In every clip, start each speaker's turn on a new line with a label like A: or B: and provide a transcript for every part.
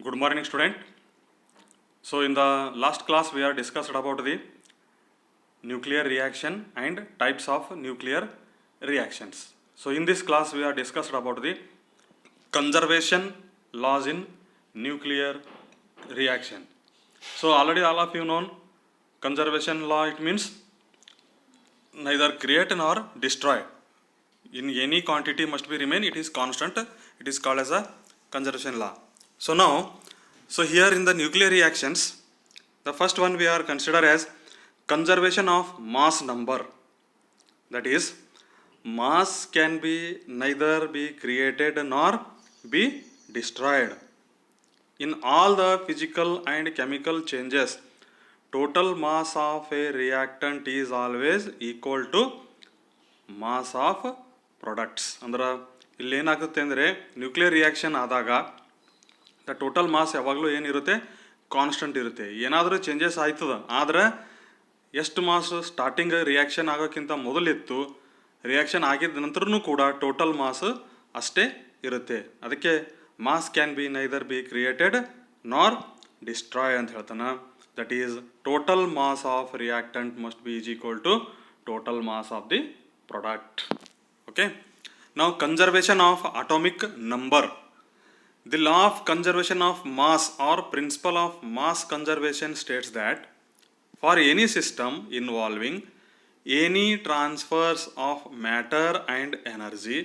A: Good morning, student. So in the last class we are discussed about the nuclear reaction and types of nuclear reactions. So in this class we are discussed about the conservation laws in nuclear reaction. So already all of you know conservation law, it means neither create nor destroy. In any quantity must be remain, it is constant, it is called as a conservation law. So here in the nuclear reactions, the first one we are consider as conservation of mass number. That is, mass can be neither be created nor be destroyed. In all the physical and chemical changes, total mass of a reactant is always equal to mass of products. ಅಂದ್ರೆ ಇಲ್ಲಿ ಏನಾಗುತ್ತೆ ಅಂದರೆ nuclear reaction ಆದಾಗ the total mass ಯಾವಾಗಲೂ ಏನಿರುತ್ತೆ, constant ಇರುತ್ತೆ. ಏನಾದರೂ changes ಆಯ್ತದ ಆದರೆ ಎಷ್ಟು ಮಾಸ್ ಸ್ಟಾರ್ಟಿಂಗ್ ರಿಯಾಕ್ಷನ್ ಆಗೋಕ್ಕಿಂತ ಮೊದಲಿತ್ತು, ರಿಯಾಕ್ಷನ್ ಆಗಿದ್ದ ನಂತರನೂ ಕೂಡ ಟೋಟಲ್ ಮಾಸ್ ಅಷ್ಟೇ ಇರುತ್ತೆ. ಅದಕ್ಕೆ mass can be neither be created nor destroy ಅಂತ ಹೇಳ್ತಾನೆ. That is total mass of reactant must be is equal to total mass of the product. Okay, now conservation of atomic number. The law of conservation of mass or principle of mass conservation states that for any system involving any transfers of matter and energy,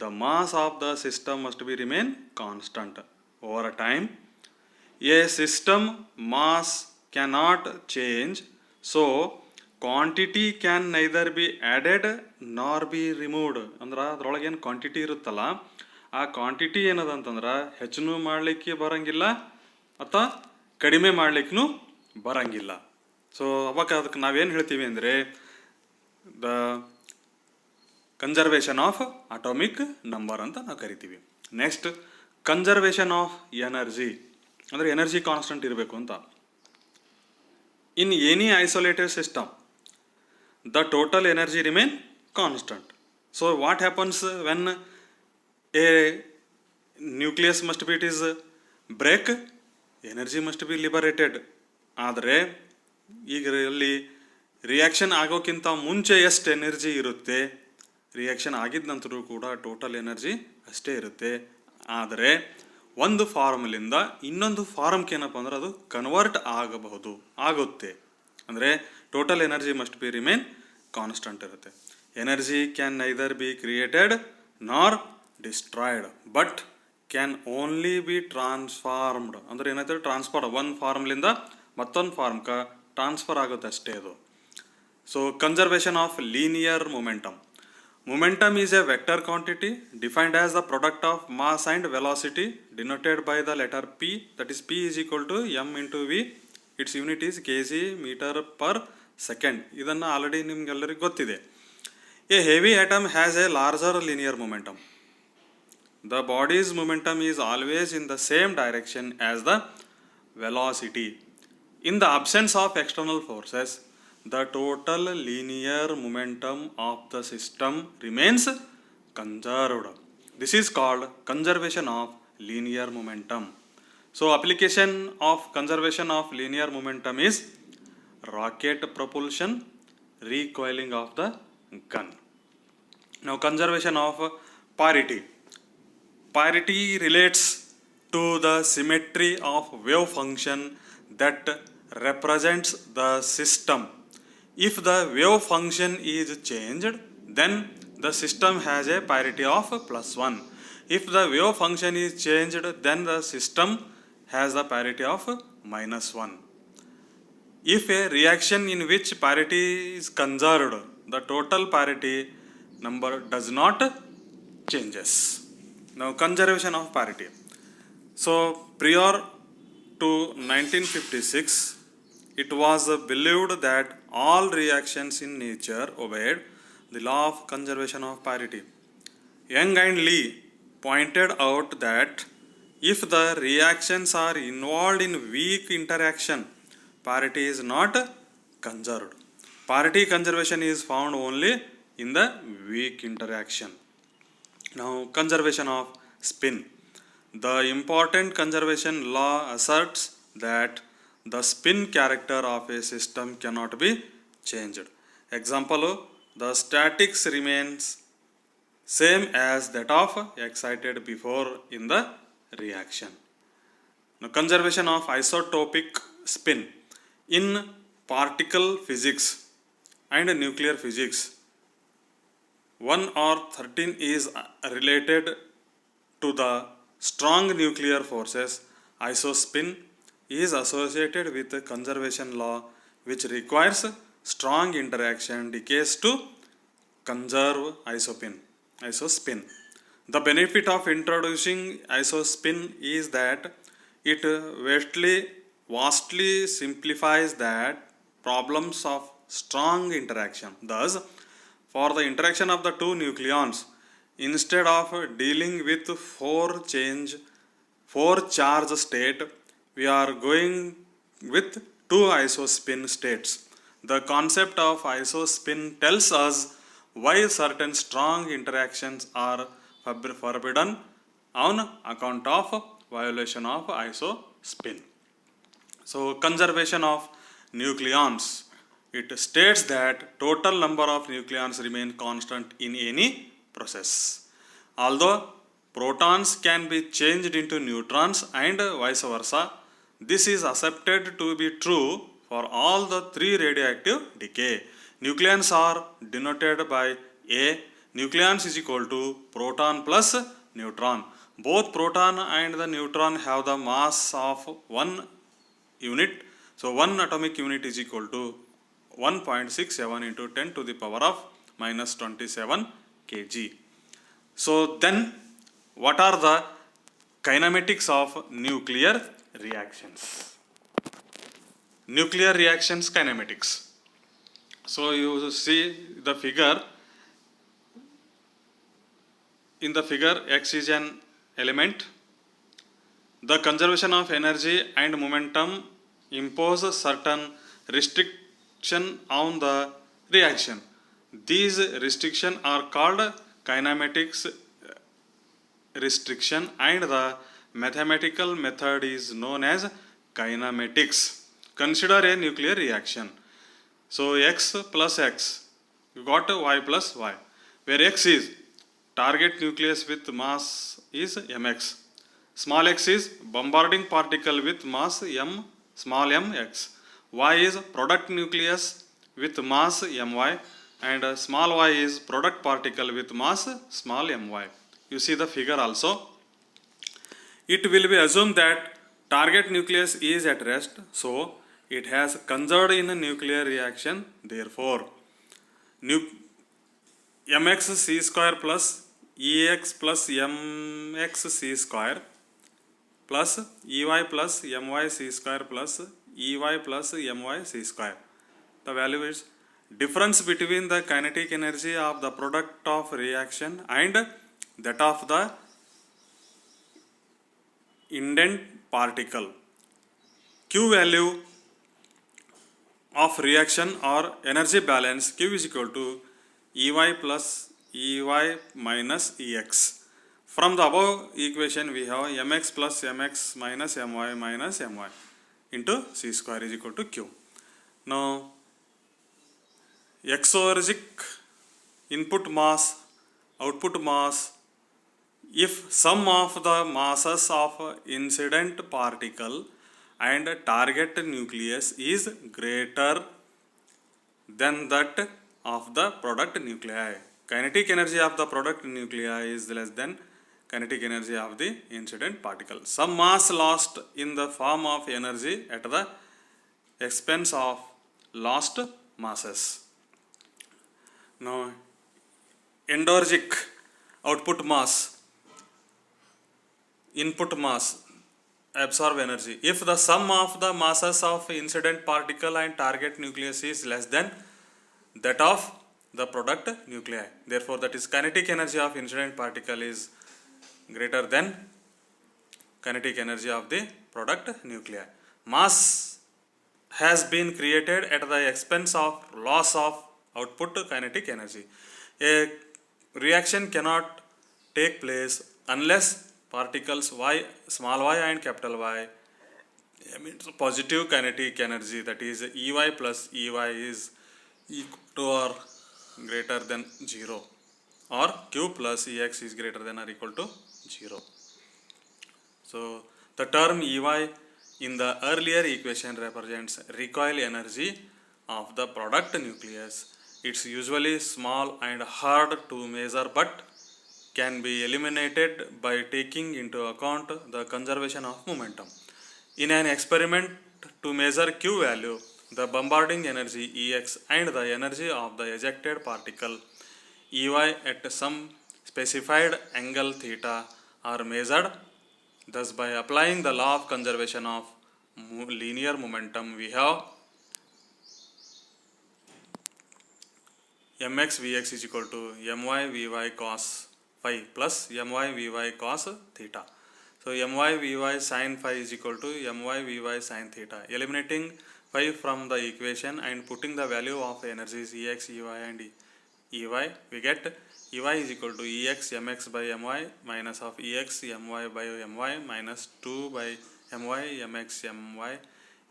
A: the mass of the system must be remain constant over a time. A system mass cannot change, so quantity can neither be added ನಾರ್ B removed. ಅಂದ್ರೆ ಅದ್ರೊಳಗೆ ಏನು quantity ಇರುತ್ತಲ್ಲ, ಆ quantity ಏನದ ಅಂತಂದ್ರೆ ಹೆಚ್ಚು ಮಾಡಲಿಕ್ಕೆ ಬರಂಗಿಲ್ಲ ಅಥವಾ ಕಡಿಮೆ ಮಾಡಲಿಕ್ಕೂ ಬರಂಗಿಲ್ಲ. ಸೊ ಅವಾಗ ಅದಕ್ಕೆ ನಾವೇನು ಹೇಳ್ತೀವಿ ಅಂದರೆ the conservation of atomic number ಅಂತ ನಾವು ಕರಿತೀವಿ. Next, conservation of energy. ಅಂದರೆ ಎನರ್ಜಿ ಕಾನ್ಸ್ಟೆಂಟ್ ಇರಬೇಕು ಅಂತ. In any isolated system the total energy remain constant. So what happens when a nucleus must be, it is break, energy must be liberated. ಆದರೆ ಈಗ ಇಲ್ಲಿ reaction ಆಗೋಕ್ಕಿಂತ ಮುಂಚೆ ಎಷ್ಟು energy ಇರುತ್ತೆ, reaction ಆಗಿದ್ದ ನಂತರ ಕೂಡ ಟೋಟಲ್ ಎನರ್ಜಿ ಅಷ್ಟೇ ಇರುತ್ತೆ. ಆದರೆ ಒಂದು ಫಾರ್ಮ್ಲಿಂದ ಇನ್ನೊಂದು ಫಾರ್ಮ್ಗೆ ಏನಪ್ಪ ಅಂದ್ರೆ ಅದು ಕನ್ವರ್ಟ್ ಆಗುತ್ತೆ. ಅಂದರೆ total energy must be remain constant ಇರುತ್ತೆ. Energy can neither be created nor destroyed but can only be transformed. ಅಂದ್ರೆ ಏನಾಯ್ತು, ಟ್ರಾನ್ಸ್ಫರ್ ಒಂದು ಫಾರ್ಮ್ಲಿಂದ ಮತ್ತೊಂದು ಫಾರ್ಮ್ಗೆ ಟ್ರಾನ್ಸ್ಫರ್ ಆಗುತ್ತೆ ಅಷ್ಟೇ ಅದು. So conservation of linear momentum. Momentum is a vector quantity defined as the product of mass and velocity denoted by the letter P. That is, P is equal to m into v. Its unit is kg meter per second. ಇದನ್ನು already ನಿಮ್ಗೆಲ್ಲರಿಗೂ ಗೊತ್ತಿದೆ. A heavy atom has a larger linear momentum. The body's momentum is always in the same direction as the velocity. In the absence of external forces, the total linear momentum of the system remains conserved. This is called conservation of linear momentum. So application of conservation of linear momentum is rocket propulsion, recoiling of the gun. Now conservation of parity. Parity relates to the symmetry of wave function that represents the system. If the wave function is changed, then the system has a parity of +1. If the wave function is changed, then the system has the parity of -1. If a reaction in which parity is conserved, the total parity number does not changes. Now conservation of parity. So prior to 1956, it was believed that all reactions in nature obeyed the law of conservation of parity. Young and Lee pointed out that if the reactions are involved in weak interaction, parity is not conserved. Parity conservation is found only in the weak interaction. Now conservation of spin. The important conservation law asserts that the spin character of a system cannot be changed. Example, the statics remains same as that of excited before in the reaction. Now, conservation of isotopic spin. In particle physics and nuclear physics, 1 or 13 is related to the strong nuclear forces. Isospin is associated with the conservation law, which requires strong interaction decays to conserve isospin. The benefit of introducing isospin is that it vastly simplifies that problems of strong interaction. Thus, for the interaction of the two nucleons, instead of dealing with four charge state, we are going with two isospin states. The concept of isospin tells us why certain strong interactions are forbidden on account of violation of isospin. So, conservation of nucleons. It states that total number of nucleons remain constant in any process. Although protons can be changed into neutrons and vice versa, this is accepted to be true for all the three radioactive decay. Nucleons are denoted by A. Nucleons is equal to proton plus neutron. Both proton and the neutron have the mass of 1 unit. So 1 atomic unit is equal to 1.67 into 10 to the power of minus 27 kg. So then, what are the kinematics of nuclear reactions? Nuclear reactions kinematics. So you see the figure. In the figure, X is an element. The conservation of energy and momentum impose certain restriction on the reaction. These restrictions are called kinematics restriction, and the mathematical method is known as kinematics. Consider a nuclear reaction. So X plus X, you got Y plus Y, where X is target nucleus with mass is mx. Small x is bombarding particle with mass m, small m x. Y is product nucleus with mass my, and small y is product particle with mass small my. You see the figure also. It will be assumed that target nucleus is at rest, so it has conserved in a nuclear reaction. Therefore, mx c square plus ex plus mx c square plus ey plus my c square plus ey plus my c square. The value is difference between the kinetic energy of the product of reaction and that of the indent particle. Q value of reaction or energy balance, Q is equal to Ey plus Ey minus Ex. From the above equation, we have mx plus mx minus my minus my into c square is equal to Q. Now, exothermic input mass, output mass, if sum of the masses of incident particle and target nucleus is greater than that of the product nuclei. Kinetic energy of the product nuclei is less than kinetic energy of the incident particle. Some mass lost in the form of energy at the expense of lost masses. Now, endorgic output mass, input mass, absorb energy. If the sum of the masses of incident particle and target nucleus is less than that of the product nuclei, therefore that is kinetic energy of incident particle is greater than kinetic energy of the product nuclei. Mass has been created at the expense of loss of output kinetic energy. A reaction cannot take place unless particles y, small y and capital Y emits positive kinetic energy, that is Ey plus Ey is equal to or greater than 0, or Q plus Ex is greater than or equal to 0. So the term Ey in the earlier equation represents recoil energy of the product nucleus. It's usually small and hard to measure, but can be eliminated by taking into account the conservation of momentum. In an experiment to measure Q value, the bombarding energy Ex and the energy of the ejected particle Ey at some specified angle theta are measured. Thus, by applying the law of conservation of linear momentum, we have mx vx is equal to my vy cos phi plus my vy cos theta. So my vy sin phi is equal to my vy sin theta. Eliminating phi from the equation and putting the value of energies Ex, Ey and Ey, we get Ey is equal to Ex mx by my minus of Ex my by my minus 2 by my mx my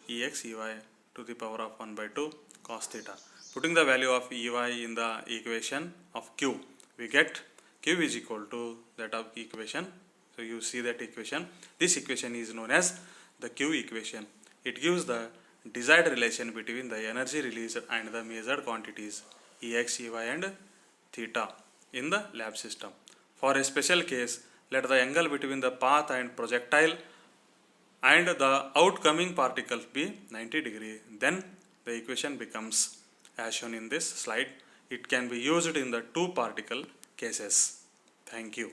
A: Ex Ey to the power of 1 by 2 cos theta. Putting the value of Ey in the equation of Q, we get Q is equal to that of equation. So you see that equation. This equation is known as the Q equation. It gives the desired relation between the energy released and the measured quantities Ex, Ey and theta in the lab system. For a special case, let the angle between the path and projectile and the outcoming particles be 90 degree. Then the equation becomes as shown in this slide. It can be used in the two particle cases. Thank you.